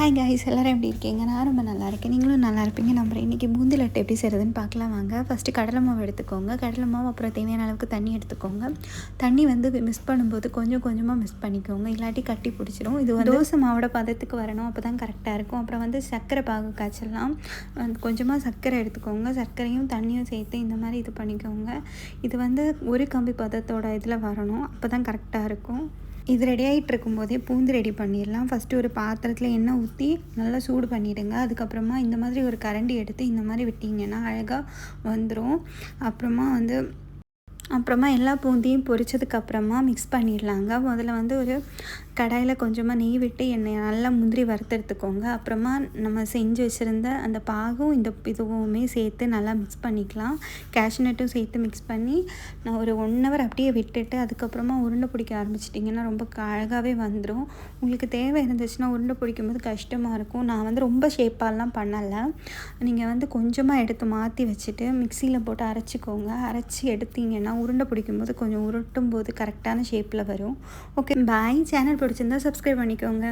Hi guys, எல்லோரும் எப்படி இருக்கீங்க? நான் ரொம்ப நல்லா இருக்கேன். நீங்களும் நல்லா இருப்பீங்க நம்புறேன். இன்றைக்கி பூந்தி லட்டு எப்படி செய்கிறதுன்னு பார்க்கலாம் வாங்க. ஃபஸ்ட்டு கடலை மாவு எடுத்துக்கோங்க. கடலை மாவு அப்புறம் தேவையான அளவுக்கு தண்ணி எடுத்துக்கோங்க. தண்ணி மிக்ஸ் பண்ணும்போது கொஞ்சம் கொஞ்சமாக மிக்ஸ் பண்ணிக்கோங்க, இல்லாட்டி கட்டி பிடிச்சிரும். இது தோசை மாவோட பதத்துக்கு வரணும், அப்போ தான் கரெக்டாக இருக்கும். அப்புறம் சர்க்கரை பாகு காய்ச்சலாம். கொஞ்சமாக சர்க்கரை எடுத்துக்கோங்க. சர்க்கரையும் தண்ணியும் சேர்த்து இந்த மாதிரி இது பண்ணிக்கோங்க. இது ஒரு கம்பி பதத்தோட இதில் வரணும், அப்போ தான் கரெக்டாக இருக்கும். இது ரெடி ஆகிட்டு இருக்கும்போதே பூந்தி ரெடி பண்ணிடலாம். ஃபஸ்ட்டு ஒரு பாத்திரத்தில் எண்ணெய் ஊற்றி நல்லா சூடு பண்ணிவிடுங்க. அதுக்கப்புறமா இந்த மாதிரி ஒரு கரண்டி எடுத்து இந்த மாதிரி விட்டிங்கன்னா அழகாக வந்துடும். அப்புறமா எல்லா பூந்தியும் பொரிச்சதுக்கப்புறமா மிக்ஸ் பண்ணிடலாங்க. முதல்ல ஒரு கடாயில் கொஞ்சமாக நெய் விட்டு எண்ணெய் நல்லா முந்திரி வறுத்தெடுத்துக்கோங்க. அப்புறமா நம்ம செஞ்சு வச்சுருந்த அந்த பாகும் இதுவுமே சேர்த்து நல்லா மிக்ஸ் பண்ணிக்கலாம். கேஷ்நட்டும் சேர்த்து மிக்ஸ் பண்ணி நான் ஒரு 1 hour அப்படியே விட்டுட்டு அதுக்கப்புறமா உருண்டை பிடிக்க ஆரம்பிச்சிட்டிங்கன்னா ரொம்ப அழகாகவே வந்துடும். உங்களுக்கு தேவை இருந்துச்சுன்னா உருண்டை பிடிக்கும்போது கஷ்டமாக இருக்கும். நான் ரொம்ப ஷேப்பாலாம் பண்ணலை. நீங்கள் கொஞ்சமாக எடுத்து மாற்றி வச்சுட்டு மிக்சியில் போட்டு அரைச்சிக்கோங்க. அரைச்சி எடுத்திங்கன்னா உருண்டை பிடிக்கும்போது கொஞ்சம் உருட்டும் போது கரெக்டான ஷேப்பில் வரும். Okay bye. சேனல் பிடிச்சிருந்தா சப்ஸ்கிரைப் பண்ணிக்கோங்க.